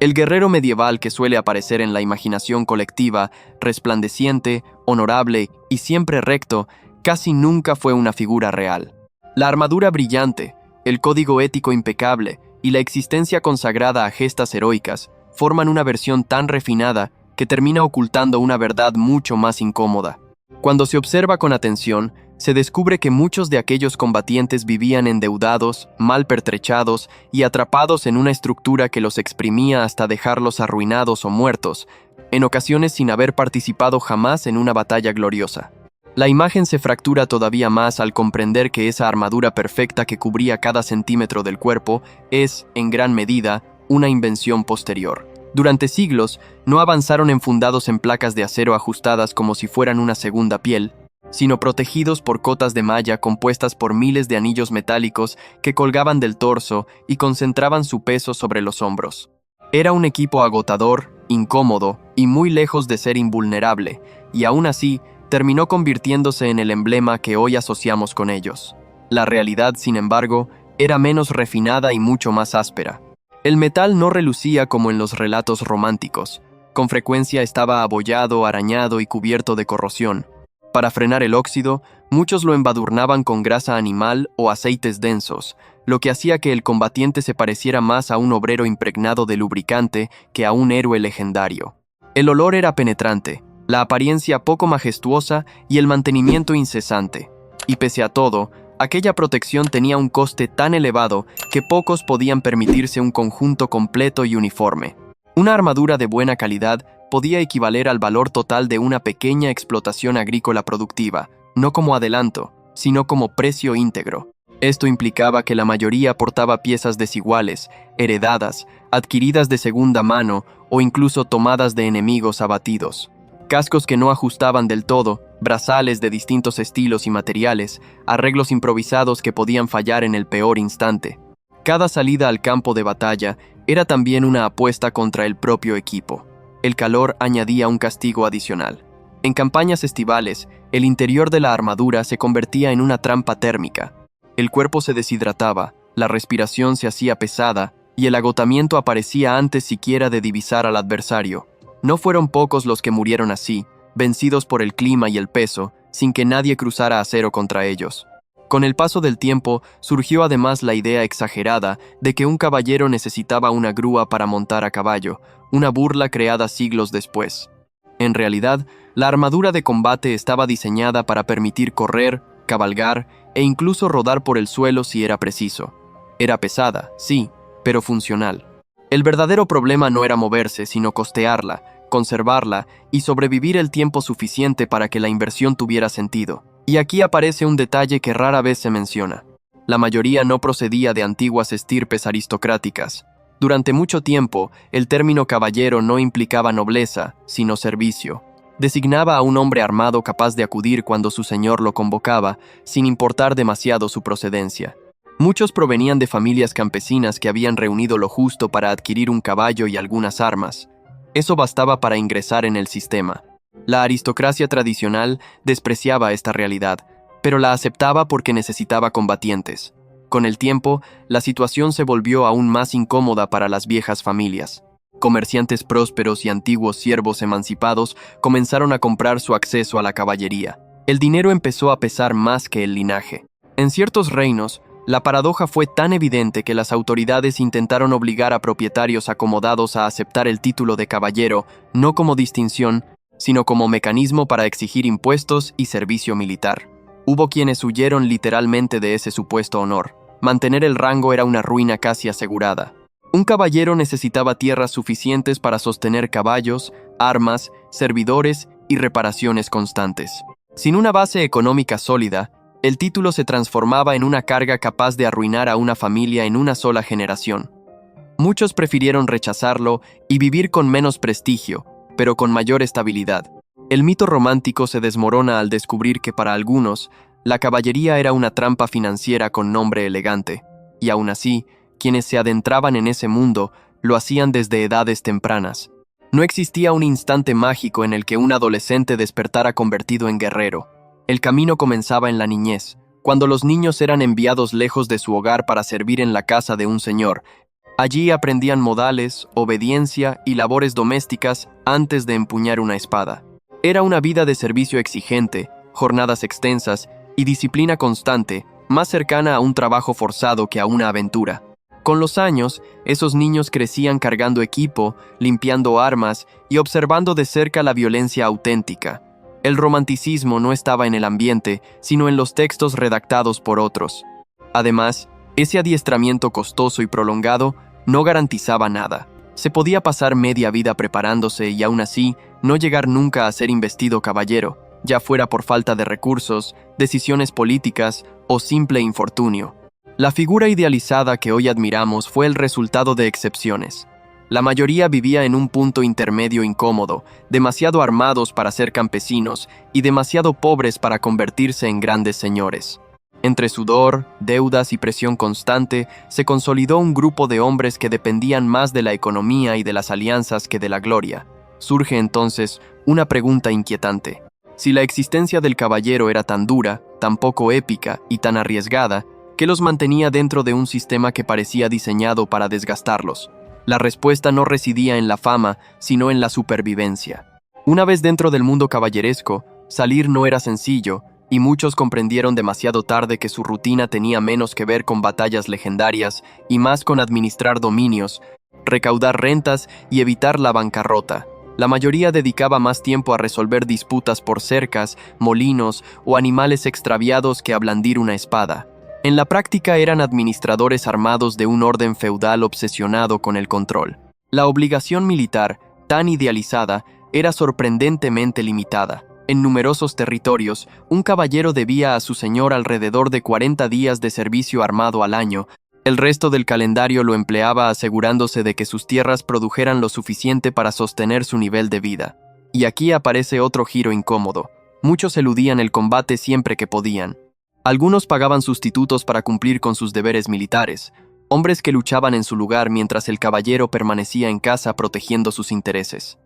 El guerrero medieval que suele aparecer en la imaginación colectiva, resplandeciente, honorable y siempre recto, casi nunca fue una figura real. La armadura brillante, el código ético impecable y la existencia consagrada a gestas heroicas forman una versión tan refinada que termina ocultando una verdad mucho más incómoda. Cuando se observa con atención, se descubre que muchos de aquellos combatientes vivían endeudados, mal pertrechados y atrapados en una estructura que los exprimía hasta dejarlos arruinados o muertos, en ocasiones sin haber participado jamás en una batalla gloriosa. La imagen se fractura todavía más al comprender que esa armadura perfecta que cubría cada centímetro del cuerpo es, en gran medida, una invención posterior. Durante siglos, no avanzaron enfundados en placas de acero ajustadas como si fueran una segunda piel, sino protegidos por cotas de malla compuestas por miles de anillos metálicos que colgaban del torso y concentraban su peso sobre los hombros. Era un equipo agotador, incómodo y muy lejos de ser invulnerable, y aún así terminó convirtiéndose en el emblema que hoy asociamos con ellos. La realidad, sin embargo, era menos refinada y mucho más áspera. El metal no relucía como en los relatos románticos. Con frecuencia estaba abollado, arañado y cubierto de corrosión. Para frenar el óxido, muchos lo embadurnaban con grasa animal o aceites densos, lo que hacía que el combatiente se pareciera más a un obrero impregnado de lubricante que a un héroe legendario. El olor era penetrante, la apariencia poco majestuosa y el mantenimiento incesante. Y pese a todo, aquella protección tenía un coste tan elevado que pocos podían permitirse un conjunto completo y uniforme. Una armadura de buena calidad podía equivaler al valor total de una pequeña explotación agrícola productiva, no como adelanto, sino como precio íntegro. Esto implicaba que la mayoría portaba piezas desiguales, heredadas, adquiridas de segunda mano o incluso tomadas de enemigos abatidos. Cascos que no ajustaban del todo, brazales de distintos estilos y materiales, arreglos improvisados que podían fallar en el peor instante. Cada salida al campo de batalla era también una apuesta contra el propio equipo. El calor añadía un castigo adicional. En campañas estivales, el interior de la armadura se convertía en una trampa térmica. El cuerpo se deshidrataba, la respiración se hacía pesada y el agotamiento aparecía antes siquiera de divisar al adversario. No fueron pocos los que murieron así, vencidos por el clima y el peso, sin que nadie cruzara acero contra ellos. Con el paso del tiempo, surgió además la idea exagerada de que un caballero necesitaba una grúa para montar a caballo, una burla creada siglos después. En realidad, la armadura de combate estaba diseñada para permitir correr, cabalgar e incluso rodar por el suelo si era preciso. Era pesada, sí, pero funcional. El verdadero problema no era moverse, sino costearla, conservarla y sobrevivir el tiempo suficiente para que la inversión tuviera sentido. Y aquí aparece un detalle que rara vez se menciona. La mayoría no procedía de antiguas estirpes aristocráticas. Durante mucho tiempo, el término caballero no implicaba nobleza, sino servicio. Designaba a un hombre armado capaz de acudir cuando su señor lo convocaba, sin importar demasiado su procedencia. Muchos provenían de familias campesinas que habían reunido lo justo para adquirir un caballo y algunas armas. Eso bastaba para ingresar en el sistema. La aristocracia tradicional despreciaba esta realidad, pero la aceptaba porque necesitaba combatientes. Con el tiempo, la situación se volvió aún más incómoda para las viejas familias. Comerciantes prósperos y antiguos siervos emancipados comenzaron a comprar su acceso a la caballería. El dinero empezó a pesar más que el linaje. En ciertos reinos, la paradoja fue tan evidente que las autoridades intentaron obligar a propietarios acomodados a aceptar el título de caballero, no como distinción, sino como mecanismo para exigir impuestos y servicio militar. Hubo quienes huyeron literalmente de ese supuesto honor. Mantener el rango era una ruina casi asegurada. Un caballero necesitaba tierras suficientes para sostener caballos, armas, servidores y reparaciones constantes. Sin una base económica sólida, el título se transformaba en una carga capaz de arruinar a una familia en una sola generación. Muchos prefirieron rechazarlo y vivir con menos prestigio, pero con mayor estabilidad. El mito romántico se desmorona al descubrir que para algunos, la caballería era una trampa financiera con nombre elegante, y aún así, quienes se adentraban en ese mundo lo hacían desde edades tempranas. No existía un instante mágico en el que un adolescente despertara convertido en guerrero. El camino comenzaba en la niñez, cuando los niños eran enviados lejos de su hogar para servir en la casa de un señor, Allí aprendían modales, obediencia y labores domésticas antes de empuñar una espada. Era una vida de servicio exigente, jornadas extensas y disciplina constante, más cercana a un trabajo forzado que a una aventura. Con los años, esos niños crecían cargando equipo, limpiando armas y observando de cerca la violencia auténtica. El romanticismo no estaba en el ambiente, sino en los textos redactados por otros. Además, ese adiestramiento costoso y prolongado no garantizaba nada. Se podía pasar media vida preparándose y aún así no llegar nunca a ser investido caballero, ya fuera por falta de recursos, decisiones políticas o simple infortunio. La figura idealizada que hoy admiramos fue el resultado de excepciones. La mayoría vivía en un punto intermedio incómodo, demasiado armados para ser campesinos y demasiado pobres para convertirse en grandes señores. Entre sudor, deudas y presión constante, se consolidó un grupo de hombres que dependían más de la economía y de las alianzas que de la gloria. Surge entonces una pregunta inquietante. Si la existencia del caballero era tan dura, tan poco épica y tan arriesgada, ¿qué los mantenía dentro de un sistema que parecía diseñado para desgastarlos? La respuesta no residía en la fama, sino en la supervivencia. Una vez dentro del mundo caballeresco, salir no era sencillo, y muchos comprendieron demasiado tarde que su rutina tenía menos que ver con batallas legendarias y más con administrar dominios, recaudar rentas y evitar la bancarrota. La mayoría dedicaba más tiempo a resolver disputas por cercas, molinos o animales extraviados que a blandir una espada. En la práctica eran administradores armados de un orden feudal obsesionado con el control. La obligación militar, tan idealizada, era sorprendentemente limitada. En numerosos territorios, un caballero debía a su señor alrededor de 40 días de servicio armado al año. El resto del calendario lo empleaba asegurándose de que sus tierras produjeran lo suficiente para sostener su nivel de vida. Y aquí aparece otro giro incómodo. Muchos eludían el combate siempre que podían. Algunos pagaban sustitutos para cumplir con sus deberes militares, hombres que luchaban en su lugar mientras el caballero permanecía en casa protegiendo sus intereses.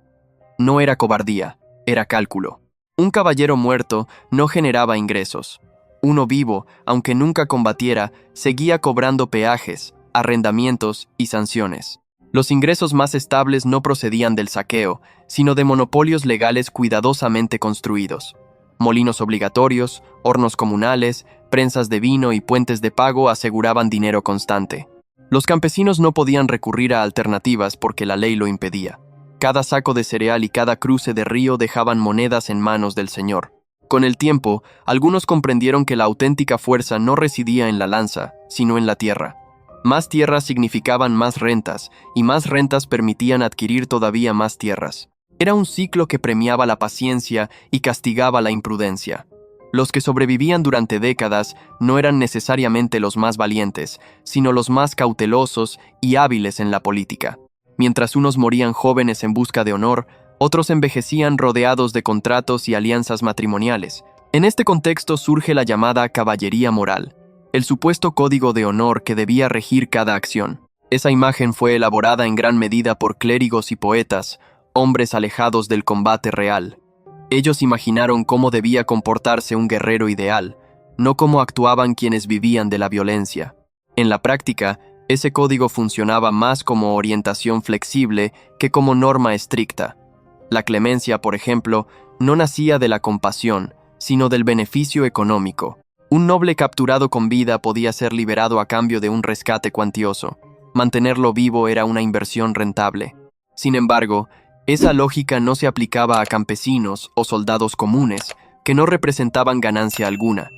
No era cobardía, era cálculo. Un caballero muerto no generaba ingresos. Uno vivo, aunque nunca combatiera, seguía cobrando peajes, arrendamientos y sanciones. Los ingresos más estables no procedían del saqueo, sino de monopolios legales cuidadosamente construidos. Molinos obligatorios, hornos comunales, prensas de vino y puentes de pago aseguraban dinero constante. Los campesinos no podían recurrir a alternativas porque la ley lo impedía. Cada saco de cereal y cada cruce de río dejaban monedas en manos del señor. Con el tiempo, algunos comprendieron que la auténtica fuerza no residía en la lanza, sino en la tierra. Más tierras significaban más rentas, y más rentas permitían adquirir todavía más tierras. Era un ciclo que premiaba la paciencia y castigaba la imprudencia. Los que sobrevivían durante décadas no eran necesariamente los más valientes, sino los más cautelosos y hábiles en la política. Mientras unos morían jóvenes en busca de honor, otros envejecían rodeados de contratos y alianzas matrimoniales. En este contexto surge la llamada caballería moral, el supuesto código de honor que debía regir cada acción. Esa imagen fue elaborada en gran medida por clérigos y poetas, hombres alejados del combate real. Ellos imaginaron cómo debía comportarse un guerrero ideal, no cómo actuaban quienes vivían de la violencia. En la práctica, ese código funcionaba más como orientación flexible que como norma estricta. La clemencia, por ejemplo, no nacía de la compasión, sino del beneficio económico. Un noble capturado con vida podía ser liberado a cambio de un rescate cuantioso. Mantenerlo vivo era una inversión rentable. Sin embargo, esa lógica no se aplicaba a campesinos o soldados comunes, que no representaban ganancia alguna.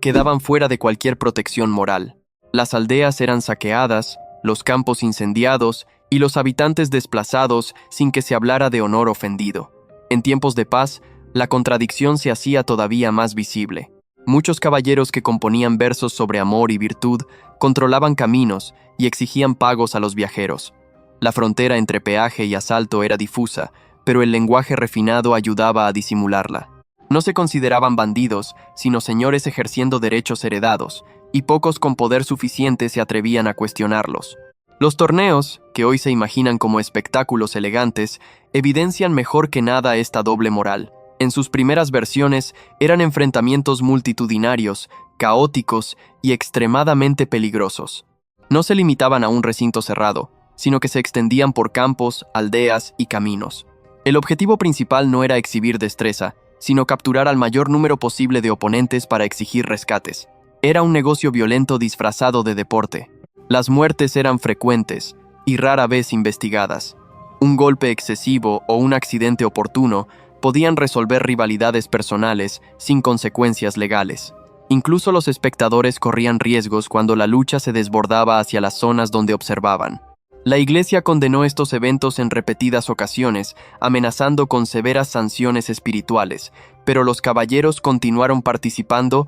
Quedaban fuera de cualquier protección moral. Las aldeas eran saqueadas, los campos incendiados y los habitantes desplazados sin que se hablara de honor ofendido. En tiempos de paz, la contradicción se hacía todavía más visible. Muchos caballeros que componían versos sobre amor y virtud controlaban caminos y exigían pagos a los viajeros. La frontera entre peaje y asalto era difusa, pero el lenguaje refinado ayudaba a disimularla. No se consideraban bandidos, sino señores ejerciendo derechos heredados, y pocos con poder suficiente se atrevían a cuestionarlos. Los torneos, que hoy se imaginan como espectáculos elegantes, evidencian mejor que nada esta doble moral. En sus primeras versiones eran enfrentamientos multitudinarios, caóticos y extremadamente peligrosos. No se limitaban a un recinto cerrado, sino que se extendían por campos, aldeas y caminos. El objetivo principal no era exhibir destreza, sino capturar al mayor número posible de oponentes para exigir rescates. Era un negocio violento disfrazado de deporte. Las muertes eran frecuentes y rara vez investigadas. Un golpe excesivo o un accidente oportuno podían resolver rivalidades personales sin consecuencias legales. Incluso los espectadores corrían riesgos cuando la lucha se desbordaba hacia las zonas donde observaban. La Iglesia condenó estos eventos en repetidas ocasiones, amenazando con severas sanciones espirituales, pero los caballeros continuaron participando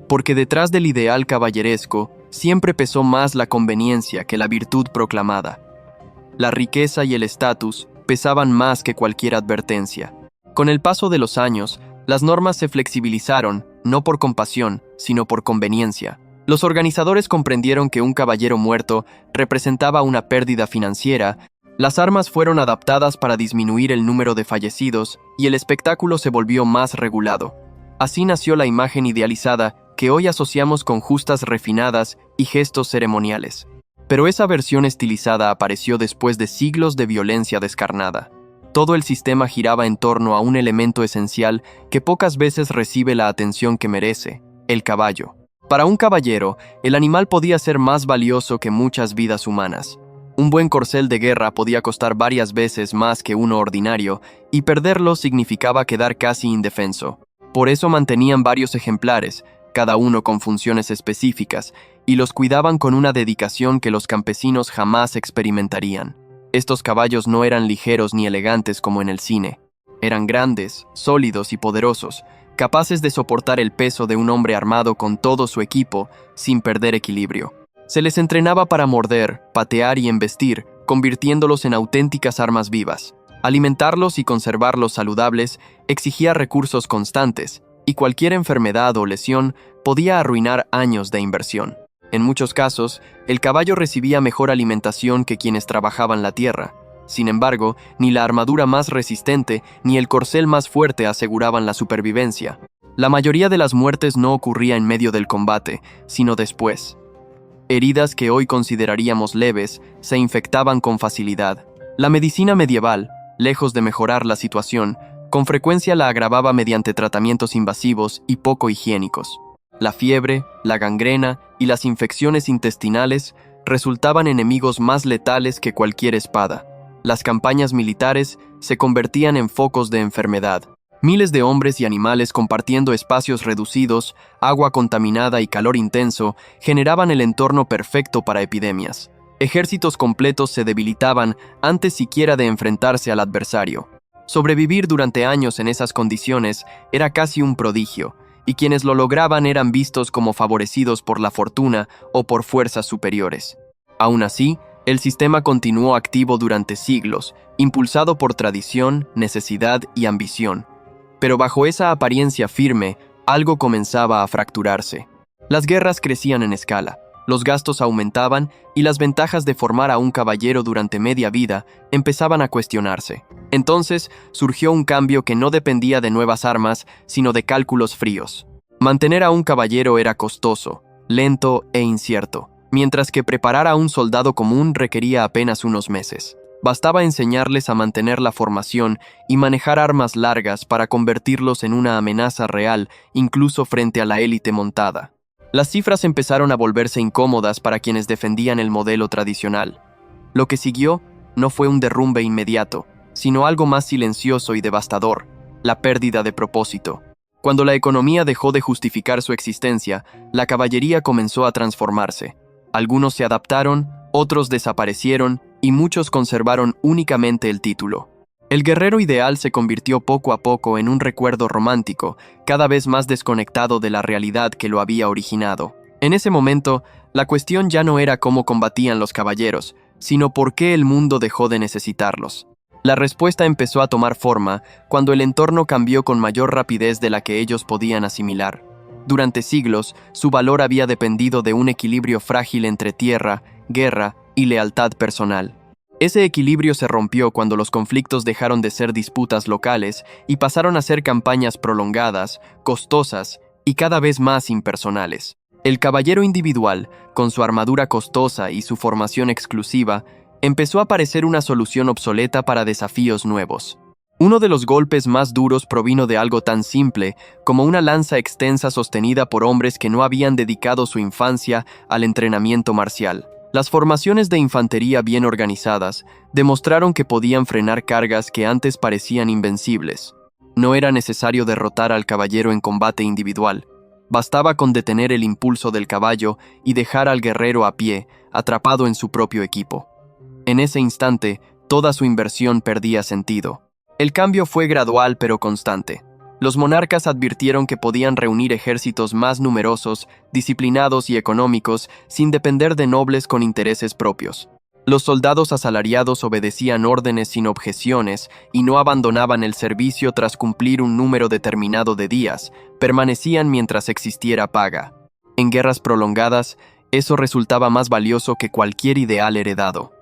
porque detrás del ideal caballeresco siempre pesó más la conveniencia que la virtud proclamada. La riqueza y el estatus pesaban más que cualquier advertencia. Con el paso de los años, las normas se flexibilizaron, no por compasión, sino por conveniencia. Los organizadores comprendieron que un caballero muerto representaba una pérdida financiera, las armas fueron adaptadas para disminuir el número de fallecidos y el espectáculo se volvió más regulado. Así nació la imagen idealizada que hoy asociamos con justas refinadas y gestos ceremoniales. Pero esa versión estilizada apareció después de siglos de violencia descarnada. Todo el sistema giraba en torno a un elemento esencial que pocas veces recibe la atención que merece: el caballo. Para un caballero, el animal podía ser más valioso que muchas vidas humanas. Un buen corcel de guerra podía costar varias veces más que uno ordinario, y perderlo significaba quedar casi indefenso. Por eso mantenían varios ejemplares, cada uno con funciones específicas, y los cuidaban con una dedicación que los campesinos jamás experimentarían. Estos caballos no eran ligeros ni elegantes como en el cine. Eran grandes, sólidos y poderosos, capaces de soportar el peso de un hombre armado con todo su equipo sin perder equilibrio. Se les entrenaba para morder, patear y embestir, convirtiéndolos en auténticas armas vivas. Alimentarlos y conservarlos saludables exigía recursos constantes, y cualquier enfermedad o lesión podía arruinar años de inversión. En muchos casos, el caballo recibía mejor alimentación que quienes trabajaban la tierra. Sin embargo, ni la armadura más resistente ni el corcel más fuerte aseguraban la supervivencia. La mayoría de las muertes no ocurría en medio del combate, sino después. Heridas que hoy consideraríamos leves se infectaban con facilidad. La medicina medieval, lejos de mejorar la situación, con frecuencia la agravaba mediante tratamientos invasivos y poco higiénicos. La fiebre, la gangrena y las infecciones intestinales resultaban enemigos más letales que cualquier espada. Las campañas militares se convertían en focos de enfermedad. Miles de hombres y animales compartiendo espacios reducidos, agua contaminada y calor intenso generaban el entorno perfecto para epidemias. Ejércitos completos se debilitaban antes siquiera de enfrentarse al adversario. Sobrevivir durante años en esas condiciones era casi un prodigio, y quienes lo lograban eran vistos como favorecidos por la fortuna o por fuerzas superiores. Aún así, el sistema continuó activo durante siglos, impulsado por tradición, necesidad y ambición. Pero bajo esa apariencia firme, algo comenzaba a fracturarse. Las guerras crecían en escala, los gastos aumentaban y las ventajas de formar a un caballero durante media vida empezaban a cuestionarse. Entonces surgió un cambio que no dependía de nuevas armas, sino de cálculos fríos. Mantener a un caballero era costoso, lento e incierto, mientras que preparar a un soldado común requería apenas unos meses. Bastaba enseñarles a mantener la formación y manejar armas largas para convertirlos en una amenaza real, incluso frente a la élite montada. Las cifras empezaron a volverse incómodas para quienes defendían el modelo tradicional. Lo que siguió no fue un derrumbe inmediato, sino algo más silencioso y devastador: la pérdida de propósito. Cuando la economía dejó de justificar su existencia, la caballería comenzó a transformarse. Algunos se adaptaron, otros desaparecieron y muchos conservaron únicamente el título. El guerrero ideal se convirtió poco a poco en un recuerdo romántico, cada vez más desconectado de la realidad que lo había originado. En ese momento, la cuestión ya no era cómo combatían los caballeros, sino por qué el mundo dejó de necesitarlos. La respuesta empezó a tomar forma cuando el entorno cambió con mayor rapidez de la que ellos podían asimilar. Durante siglos, su valor había dependido de un equilibrio frágil entre tierra, guerra y lealtad personal. Ese equilibrio se rompió cuando los conflictos dejaron de ser disputas locales y pasaron a ser campañas prolongadas, costosas y cada vez más impersonales. El caballero individual, con su armadura costosa y su formación exclusiva, empezó a parecer una solución obsoleta para desafíos nuevos. Uno de los golpes más duros provino de algo tan simple como una lanza extensa sostenida por hombres que no habían dedicado su infancia al entrenamiento marcial. Las formaciones de infantería bien organizadas demostraron que podían frenar cargas que antes parecían invencibles. No era necesario derrotar al caballero en combate individual. Bastaba con detener el impulso del caballo y dejar al guerrero a pie, atrapado en su propio equipo. En ese instante, toda su inversión perdía sentido. El cambio fue gradual pero constante. Los monarcas advirtieron que podían reunir ejércitos más numerosos, disciplinados y económicos sin depender de nobles con intereses propios. Los soldados asalariados obedecían órdenes sin objeciones y no abandonaban el servicio tras cumplir un número determinado de días, permanecían mientras existiera paga. En guerras prolongadas, eso resultaba más valioso que cualquier ideal heredado.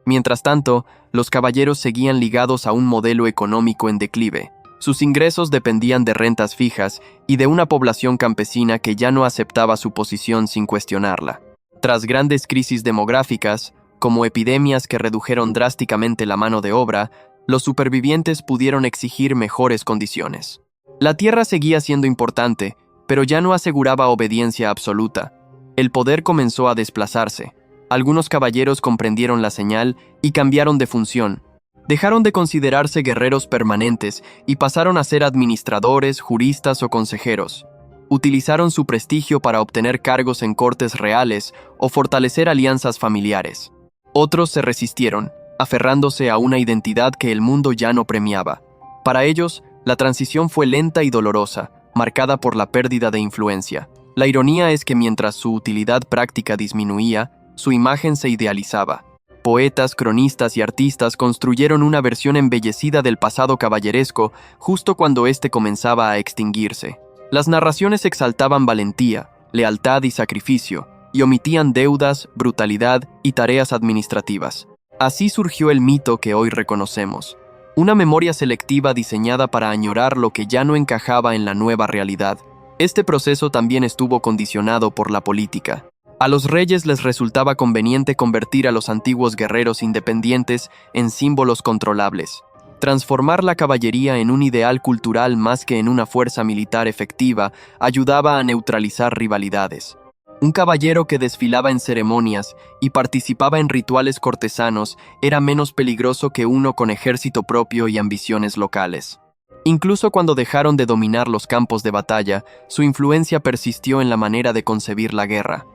Mientras tanto, los caballeros seguían ligados a un modelo económico en declive. Sus ingresos dependían de rentas fijas y de una población campesina que ya no aceptaba su posición sin cuestionarla. Tras grandes crisis demográficas, como epidemias que redujeron drásticamente la mano de obra, los supervivientes pudieron exigir mejores condiciones. La tierra seguía siendo importante, pero ya no aseguraba obediencia absoluta. El poder comenzó a desplazarse. Algunos caballeros comprendieron la señal y cambiaron de función. Dejaron de considerarse guerreros permanentes y pasaron a ser administradores, juristas o consejeros. Utilizaron su prestigio para obtener cargos en cortes reales o fortalecer alianzas familiares. Otros se resistieron, aferrándose a una identidad que el mundo ya no premiaba. Para ellos, la transición fue lenta y dolorosa, marcada por la pérdida de influencia. La ironía es que mientras su utilidad práctica disminuía, su imagen se idealizaba. Poetas, cronistas y artistas construyeron una versión embellecida del pasado caballeresco justo cuando éste comenzaba a extinguirse. Las narraciones exaltaban valentía, lealtad y sacrificio, y omitían deudas, brutalidad y tareas administrativas. Así surgió el mito que hoy reconocemos. Una memoria selectiva diseñada para añorar lo que ya no encajaba en la nueva realidad. Este proceso también estuvo condicionado por la política. A los reyes les resultaba conveniente convertir a los antiguos guerreros independientes en símbolos controlables. Transformar la caballería en un ideal cultural más que en una fuerza militar efectiva ayudaba a neutralizar rivalidades. Un caballero que desfilaba en ceremonias y participaba en rituales cortesanos era menos peligroso que uno con ejército propio y ambiciones locales. Incluso cuando dejaron de dominar los campos de batalla, su influencia persistió en la manera de concebir la guerra.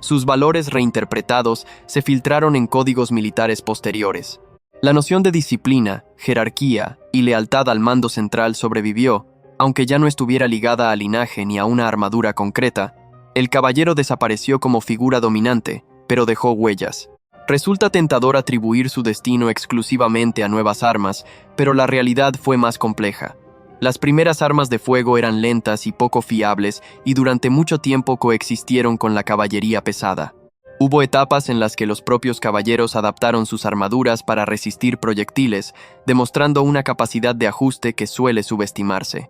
Sus valores reinterpretados se filtraron en códigos militares posteriores. La noción de disciplina, jerarquía y lealtad al mando central sobrevivió, aunque ya no estuviera ligada a linaje ni a una armadura concreta. El caballero desapareció como figura dominante, pero dejó huellas. Resulta tentador atribuir su destino exclusivamente a nuevas armas, pero la realidad fue más compleja. Las primeras armas de fuego eran lentas y poco fiables y durante mucho tiempo coexistieron con la caballería pesada. Hubo etapas en las que los propios caballeros adaptaron sus armaduras para resistir proyectiles, demostrando una capacidad de ajuste que suele subestimarse.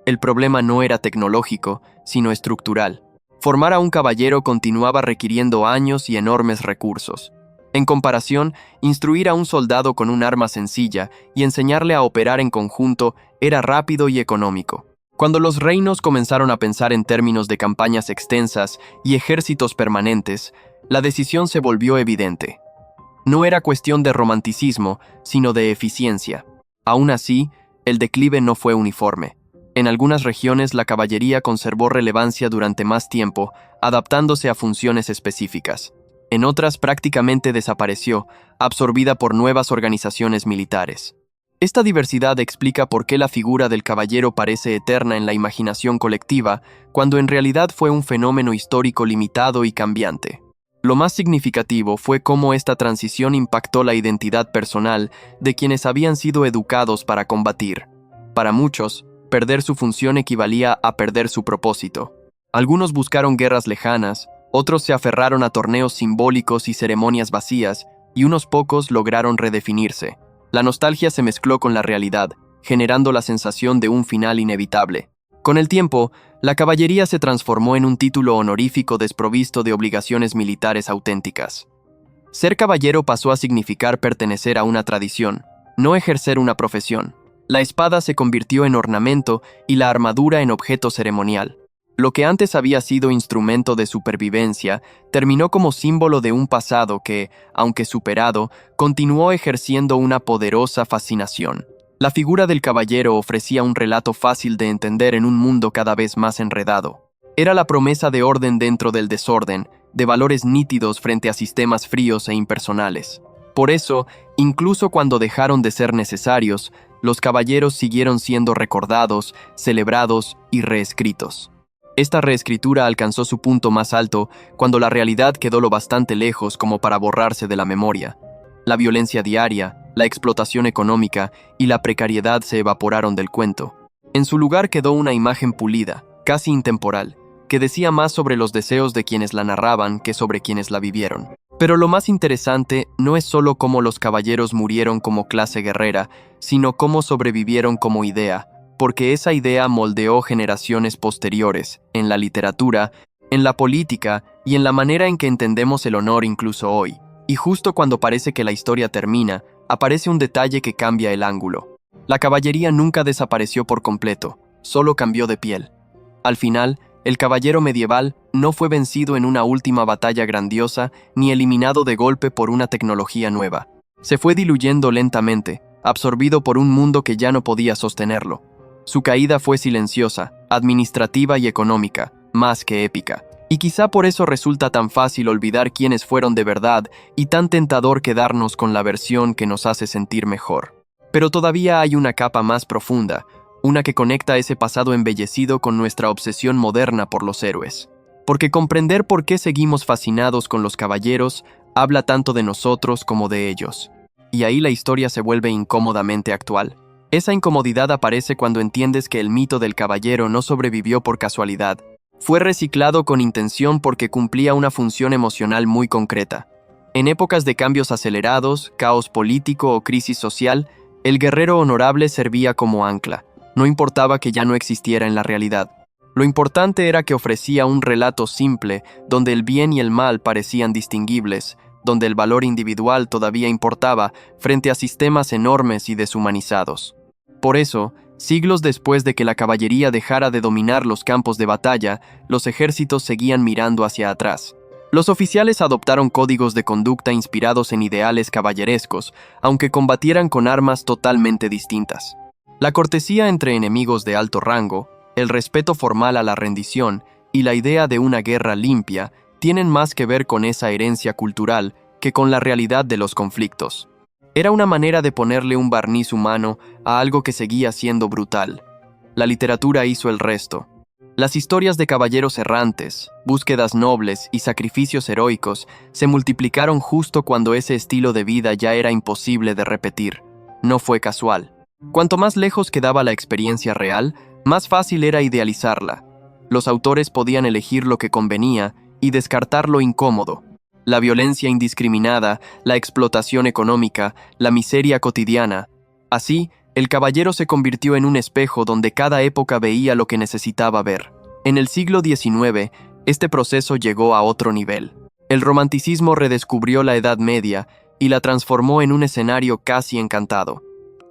El problema no era tecnológico, sino estructural. Formar a un caballero continuaba requiriendo años y enormes recursos. En comparación, instruir a un soldado con un arma sencilla y enseñarle a operar en conjunto era rápido y económico. Cuando los reinos comenzaron a pensar en términos de campañas extensas y ejércitos permanentes, la decisión se volvió evidente. No era cuestión de romanticismo, sino de eficiencia. Aún así, el declive no fue uniforme. En algunas regiones la caballería conservó relevancia durante más tiempo, adaptándose a funciones específicas. En otras prácticamente desapareció, absorbida por nuevas organizaciones militares. Esta diversidad explica por qué la figura del caballero parece eterna en la imaginación colectiva, cuando en realidad fue un fenómeno histórico limitado y cambiante. Lo más significativo fue cómo esta transición impactó la identidad personal de quienes habían sido educados para combatir. Para muchos, perder su función equivalía a perder su propósito. Algunos buscaron guerras lejanas, otros se aferraron a torneos simbólicos y ceremonias vacías, y unos pocos lograron redefinirse. La nostalgia se mezcló con la realidad, generando la sensación de un final inevitable. Con el tiempo, La caballería se transformó en un título honorífico desprovisto de obligaciones militares auténticas. Ser caballero pasó a significar pertenecer a una tradición, no ejercer una profesión. La espada se convirtió en ornamento y la armadura en objeto ceremonial. Lo que antes había sido instrumento de supervivencia, terminó como símbolo de un pasado que, aunque superado, continuó ejerciendo una poderosa fascinación. La figura del caballero ofrecía un relato fácil de entender en un mundo cada vez más enredado. Era la promesa de orden dentro del desorden, de valores nítidos frente a sistemas fríos e impersonales. Por eso, incluso cuando dejaron de ser necesarios, los caballeros siguieron siendo recordados, celebrados y reescritos. Esta reescritura alcanzó su punto más alto cuando la realidad quedó lo bastante lejos como para borrarse de la memoria. La violencia diaria, la explotación económica y la precariedad se evaporaron del cuento. En su lugar quedó una imagen pulida, casi intemporal, que decía más sobre los deseos de quienes la narraban que sobre quienes la vivieron. Pero lo más interesante no es solo cómo los caballeros murieron como clase guerrera, sino cómo sobrevivieron como idea, porque esa idea moldeó generaciones posteriores, en la literatura, en la política y en la manera en que entendemos el honor incluso hoy. Y justo cuando parece que la historia termina, aparece un detalle que cambia el ángulo. La caballería nunca desapareció por completo, solo cambió de piel. Al final, el caballero medieval no fue vencido en una última batalla grandiosa ni eliminado de golpe por una tecnología nueva. Se fue diluyendo lentamente, absorbido por un mundo que ya no podía sostenerlo. Su caída fue silenciosa, administrativa y económica, más que épica. Y quizá por eso resulta tan fácil olvidar quiénes fueron de verdad y tan tentador quedarnos con la versión que nos hace sentir mejor. Pero todavía hay una capa más profunda, una que conecta ese pasado embellecido con nuestra obsesión moderna por los héroes. Porque comprender por qué seguimos fascinados con los caballeros habla tanto de nosotros como de ellos. Y ahí la historia se vuelve incómodamente actual. Esa incomodidad aparece cuando entiendes que el mito del caballero no sobrevivió por casualidad. Fue reciclado con intención porque cumplía una función emocional muy concreta. En épocas de cambios acelerados, caos político o crisis social, el guerrero honorable servía como ancla. No importaba que ya no existiera en la realidad. Lo importante era que ofrecía un relato simple, donde el bien y el mal parecían distinguibles, donde el valor individual todavía importaba frente a sistemas enormes y deshumanizados. Por eso, siglos después de que la caballería dejara de dominar los campos de batalla, los ejércitos seguían mirando hacia atrás. Los oficiales adoptaron códigos de conducta inspirados en ideales caballerescos, aunque combatieran con armas totalmente distintas. La cortesía entre enemigos de alto rango, el respeto formal a la rendición y la idea de una guerra limpia tienen más que ver con esa herencia cultural que con la realidad de los conflictos. Era una manera de ponerle un barniz humano a algo que seguía siendo brutal. La literatura hizo el resto. Las historias de caballeros errantes, búsquedas nobles y sacrificios heroicos se multiplicaron justo cuando ese estilo de vida ya era imposible de repetir. No fue casual. Cuanto más lejos quedaba la experiencia real, más fácil era idealizarla. Los autores podían elegir lo que convenía y descartar lo incómodo. La violencia indiscriminada, la explotación económica, la miseria cotidiana. Así, el caballero se convirtió en un espejo donde cada época veía lo que necesitaba ver. En el siglo XIX, este proceso llegó a otro nivel. El romanticismo redescubrió la Edad Media y la transformó en un escenario casi encantado.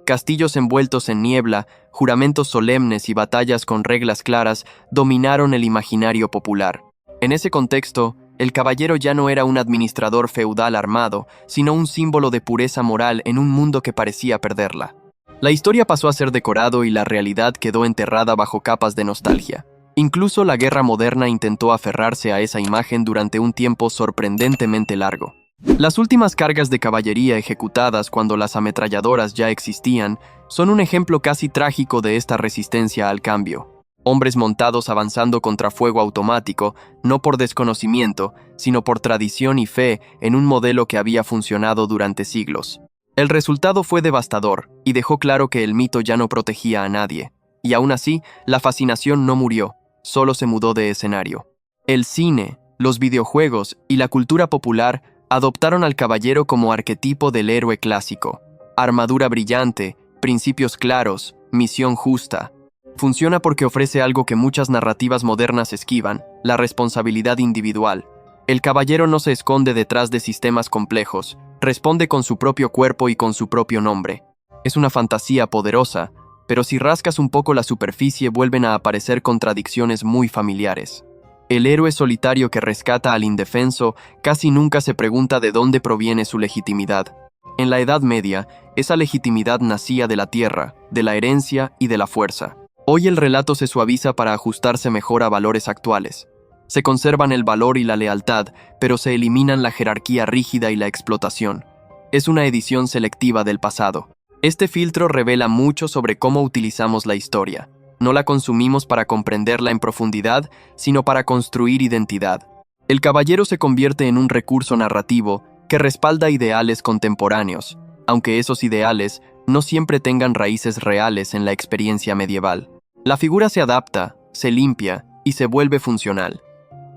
Castillos envueltos en niebla, juramentos solemnes y batallas con reglas claras dominaron el imaginario popular. En ese contexto, el caballero ya no era un administrador feudal armado, sino un símbolo de pureza moral en un mundo que parecía perderla. La historia pasó a ser decorado y la realidad quedó enterrada bajo capas de nostalgia. Incluso la guerra moderna intentó aferrarse a esa imagen durante un tiempo sorprendentemente largo. Las últimas cargas de caballería ejecutadas cuando las ametralladoras ya existían son un ejemplo casi trágico de esta resistencia al cambio. Hombres montados avanzando contra fuego automático, no por desconocimiento, sino por tradición y fe en un modelo que había funcionado durante siglos. El resultado fue devastador y dejó claro que el mito ya no protegía a nadie. Y aún así, la fascinación no murió, solo se mudó de escenario. El cine, los videojuegos y la cultura popular adoptaron al caballero como arquetipo del héroe clásico. Armadura brillante, principios claros, misión justa. Funciona porque ofrece algo que muchas narrativas modernas esquivan: la responsabilidad individual. El caballero no se esconde detrás de sistemas complejos, responde con su propio cuerpo y con su propio nombre. Es una fantasía poderosa, pero si rascas un poco la superficie vuelven a aparecer contradicciones muy familiares. El héroe solitario que rescata al indefenso casi nunca se pregunta de dónde proviene su legitimidad. En la Edad Media, esa legitimidad nacía de la tierra, de la herencia y de la fuerza. Hoy el relato se suaviza para ajustarse mejor a valores actuales. Se conservan el valor y la lealtad, pero se eliminan la jerarquía rígida y la explotación. Es una edición selectiva del pasado. Este filtro revela mucho sobre cómo utilizamos la historia. No la consumimos para comprenderla en profundidad, sino para construir identidad. El caballero se convierte en un recurso narrativo que respalda ideales contemporáneos, aunque esos ideales no siempre tengan raíces reales en la experiencia medieval. La figura se adapta, se limpia y se vuelve funcional.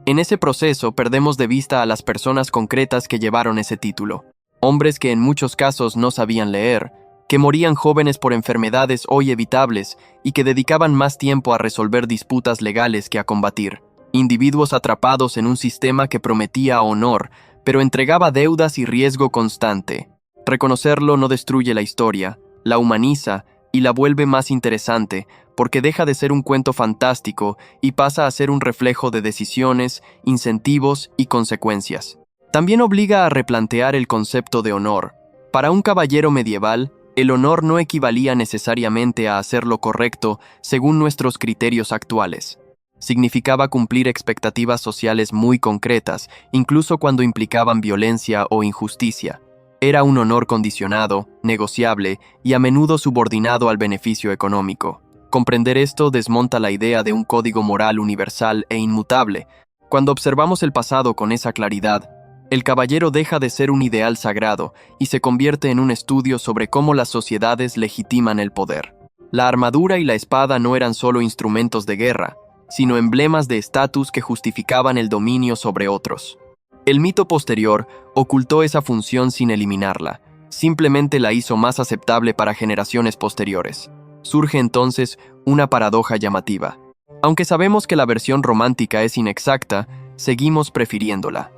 En ese proceso perdemos de vista a las personas concretas que llevaron ese título. Hombres que en muchos casos no sabían leer, que morían jóvenes por enfermedades hoy evitables y que dedicaban más tiempo a resolver disputas legales que a combatir. Individuos atrapados en un sistema que prometía honor, pero entregaba deudas y riesgo constante. Reconocerlo no destruye la historia, la humaniza y la vuelve más interesante, porque deja de ser un cuento fantástico y pasa a ser un reflejo de decisiones, incentivos y consecuencias. También obliga a replantear el concepto de honor. Para un caballero medieval, el honor no equivalía necesariamente a hacer lo correcto según nuestros criterios actuales. Significaba cumplir expectativas sociales muy concretas, incluso cuando implicaban violencia o injusticia. Era un honor condicionado, negociable y a menudo subordinado al beneficio económico. Comprender esto desmonta la idea de un código moral universal e inmutable. Cuando observamos el pasado con esa claridad, el caballero deja de ser un ideal sagrado y se convierte en un estudio sobre cómo las sociedades legitiman el poder. La armadura y la espada no eran solo instrumentos de guerra, sino emblemas de estatus que justificaban el dominio sobre otros. El mito posterior ocultó esa función sin eliminarla, simplemente la hizo más aceptable para generaciones posteriores. Surge entonces una paradoja llamativa. Aunque sabemos que la versión romántica es inexacta, seguimos prefiriéndola.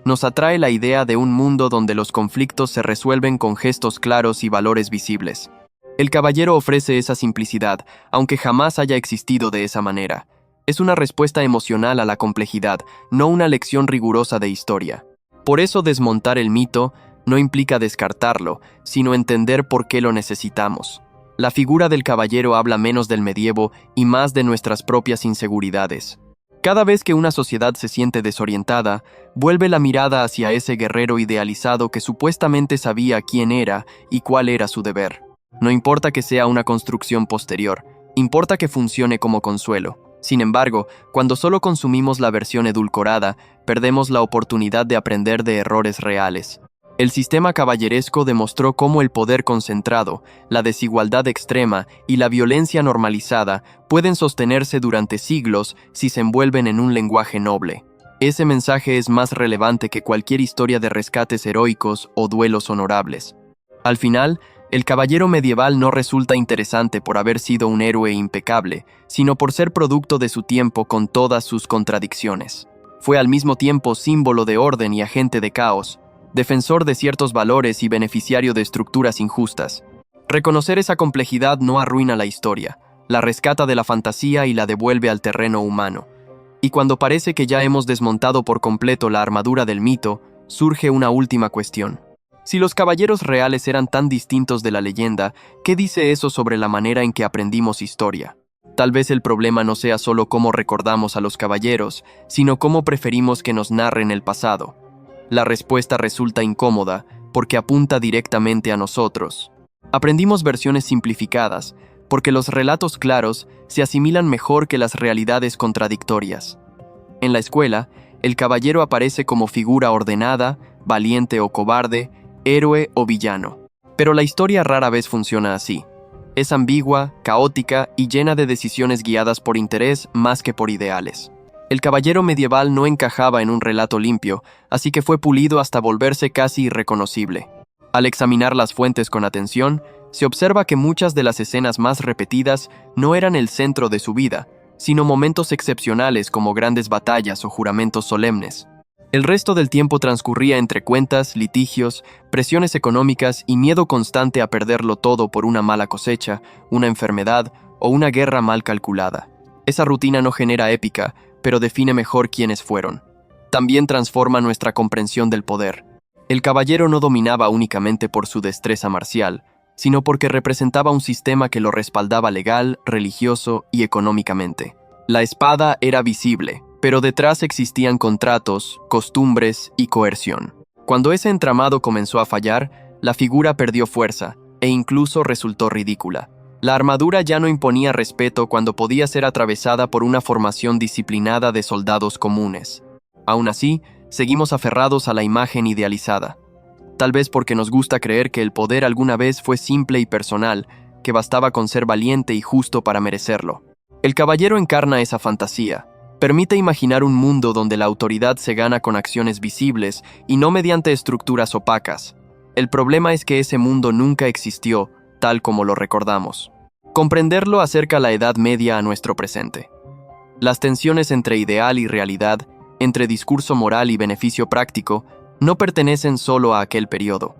Nos atrae la idea de un mundo donde los conflictos se resuelven con gestos claros y valores visibles. El caballero ofrece esa simplicidad, aunque jamás haya existido de esa manera. Es una respuesta emocional a la complejidad, no una lección rigurosa de historia. Por eso desmontar el mito no implica descartarlo, sino entender por qué lo necesitamos. La figura del caballero habla menos del medievo y más de nuestras propias inseguridades. Cada vez que una sociedad se siente desorientada, vuelve la mirada hacia ese guerrero idealizado que supuestamente sabía quién era y cuál era su deber. No importa que sea una construcción posterior, importa que funcione como consuelo. Sin embargo, cuando solo consumimos la versión edulcorada, perdemos la oportunidad de aprender de errores reales. El sistema caballeresco demostró cómo el poder concentrado, la desigualdad extrema y la violencia normalizada pueden sostenerse durante siglos si se envuelven en un lenguaje noble. Ese mensaje es más relevante que cualquier historia de rescates heroicos o duelos honorables. Al final, el caballero medieval no resulta interesante por haber sido un héroe impecable, sino por ser producto de su tiempo con todas sus contradicciones. Fue al mismo tiempo símbolo de orden y agente de caos, defensor de ciertos valores y beneficiario de estructuras injustas. Reconocer esa complejidad no arruina la historia, la rescata de la fantasía y la devuelve al terreno humano. Y cuando parece que ya hemos desmontado por completo la armadura del mito, surge una última cuestión. Si los caballeros reales eran tan distintos de la leyenda, ¿qué dice eso sobre la manera en que aprendimos historia? Tal vez el problema no sea solo cómo recordamos a los caballeros, sino cómo preferimos que nos narren el pasado. La respuesta resulta incómoda porque apunta directamente a nosotros. Aprendimos versiones simplificadas, porque los relatos claros se asimilan mejor que las realidades contradictorias. En la escuela, el caballero aparece como figura ordenada, valiente o cobarde, héroe o villano. Pero la historia rara vez funciona así. Es ambigua, caótica y llena de decisiones guiadas por interés más que por ideales. El caballero medieval no encajaba en un relato limpio, así que fue pulido hasta volverse casi irreconocible. Al examinar las fuentes con atención, Se observa que muchas de las escenas más repetidas no eran el centro de su vida, sino momentos excepcionales como grandes batallas o juramentos solemnes. El resto del tiempo transcurría entre cuentas, litigios, presiones económicas y miedo constante a perderlo todo por una mala cosecha, una enfermedad o una guerra mal calculada. Esa rutina no genera épica, pero define mejor quiénes fueron. También transforma nuestra comprensión del poder. El caballero no dominaba únicamente por su destreza marcial, sino porque representaba un sistema que lo respaldaba legal, religioso y económicamente. La espada era visible, pero detrás existían contratos, costumbres y coerción. Cuando ese entramado comenzó a fallar, la figura perdió fuerza e incluso resultó ridícula. La armadura ya no imponía respeto cuando podía ser atravesada por una formación disciplinada de soldados comunes. Aún así, seguimos aferrados a la imagen idealizada. Tal vez porque nos gusta creer que el poder alguna vez fue simple y personal, que bastaba con ser valiente y justo para merecerlo. El caballero encarna esa fantasía. Permite imaginar un mundo donde la autoridad se gana con acciones visibles y no mediante estructuras opacas. El problema es que ese mundo nunca existió, tal como lo recordamos. Comprenderlo acerca la Edad Media a nuestro presente. Las tensiones entre ideal y realidad, entre discurso moral y beneficio práctico, no pertenecen solo a aquel periodo.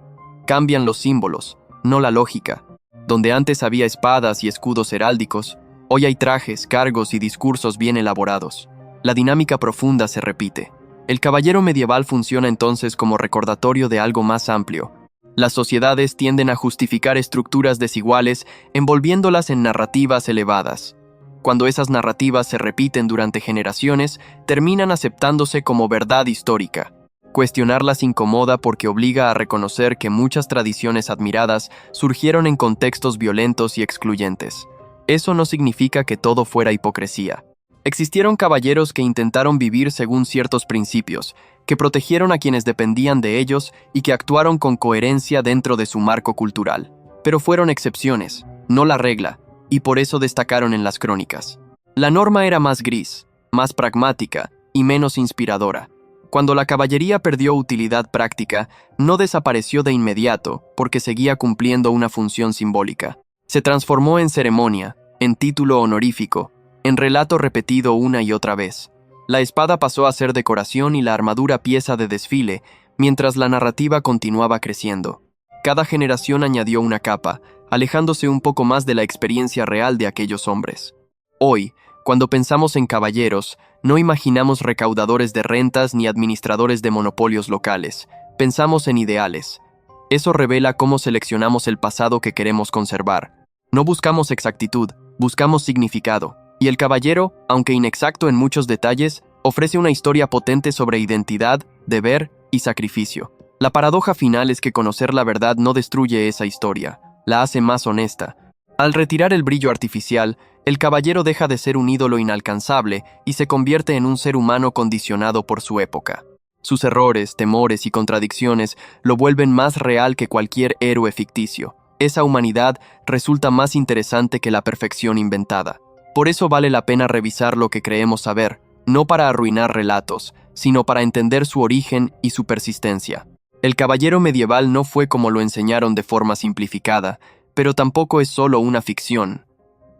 Cambian los símbolos, no la lógica. Donde antes había espadas y escudos heráldicos, hoy hay trajes, cargos y discursos bien elaborados. La dinámica profunda se repite. El caballero medieval funciona entonces como recordatorio de algo más amplio. Las sociedades tienden a justificar estructuras desiguales envolviéndolas en narrativas elevadas. Cuando esas narrativas se repiten durante generaciones, terminan aceptándose como verdad histórica. Cuestionarlas incomoda porque obliga a reconocer que muchas tradiciones admiradas surgieron en contextos violentos y excluyentes. Eso no significa que todo fuera hipocresía. Existieron caballeros que intentaron vivir según ciertos principios, que protegieron a quienes dependían de ellos y que actuaron con coherencia dentro de su marco cultural. Pero fueron excepciones, no la regla, y por eso destacaron en las crónicas. La norma era más gris, más pragmática y menos inspiradora. Cuando la caballería perdió utilidad práctica, no desapareció de inmediato porque seguía cumpliendo una función simbólica. Se transformó en ceremonia, en título honorífico, en relato repetido una y otra vez. La espada pasó a ser decoración y la armadura pieza de desfile, mientras la narrativa continuaba creciendo. Cada generación añadió una capa, alejándose un poco más de la experiencia real de aquellos hombres. Hoy, cuando pensamos en caballeros, no imaginamos recaudadores de rentas ni administradores de monopolios locales. Pensamos en ideales. Eso revela cómo seleccionamos el pasado que queremos conservar. No buscamos exactitud, buscamos significado. Y el caballero, aunque inexacto en muchos detalles, ofrece una historia potente sobre identidad, deber y sacrificio. La paradoja final es que conocer la verdad no destruye esa historia, la hace más honesta. Al retirar el brillo artificial, el caballero deja de ser un ídolo inalcanzable y se convierte en un ser humano condicionado por su época. Sus errores, temores y contradicciones lo vuelven más real que cualquier héroe ficticio. Esa humanidad resulta más interesante que la perfección inventada. Por eso vale la pena revisar lo que creemos saber, no para arruinar relatos, sino para entender su origen y su persistencia. El caballero medieval no fue como lo enseñaron de forma simplificada, pero tampoco es solo una ficción.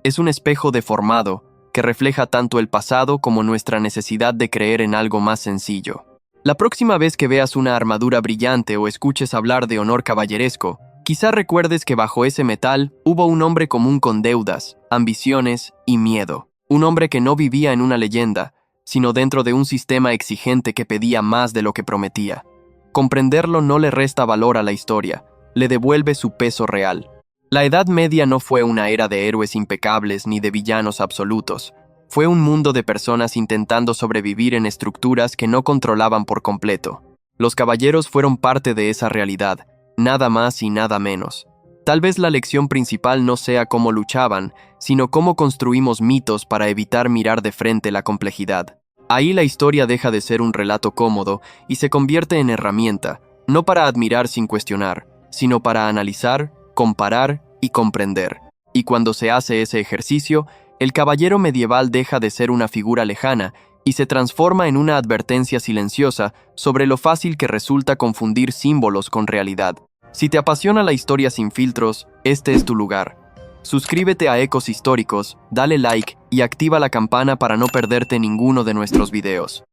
Es un espejo deformado que refleja tanto el pasado como nuestra necesidad de creer en algo más sencillo. La próxima vez que veas una armadura brillante o escuches hablar de honor caballeresco, quizá recuerdes que bajo ese metal hubo un hombre común con deudas, ambiciones y miedo. Un hombre que no vivía en una leyenda, sino dentro de un sistema exigente que pedía más de lo que prometía. Comprenderlo no le resta valor a la historia, le devuelve su peso real. La Edad Media no fue una era de héroes impecables ni de villanos absolutos. Fue un mundo de personas intentando sobrevivir en estructuras que no controlaban por completo. Los caballeros fueron parte de esa realidad, nada más y nada menos. Tal vez la lección principal no sea cómo luchaban, sino cómo construimos mitos para evitar mirar de frente la complejidad. Ahí la historia deja de ser un relato cómodo y se convierte en herramienta, no para admirar sin cuestionar, sino para analizar, comparar y comprender. Y cuando se hace ese ejercicio, el caballero medieval deja de ser una figura lejana y se transforma en una advertencia silenciosa sobre lo fácil que resulta confundir símbolos con realidad. Si te apasiona la historia sin filtros, este es tu lugar. Suscríbete a Ecos Históricos, dale like y activa la campana para no perderte ninguno de nuestros videos.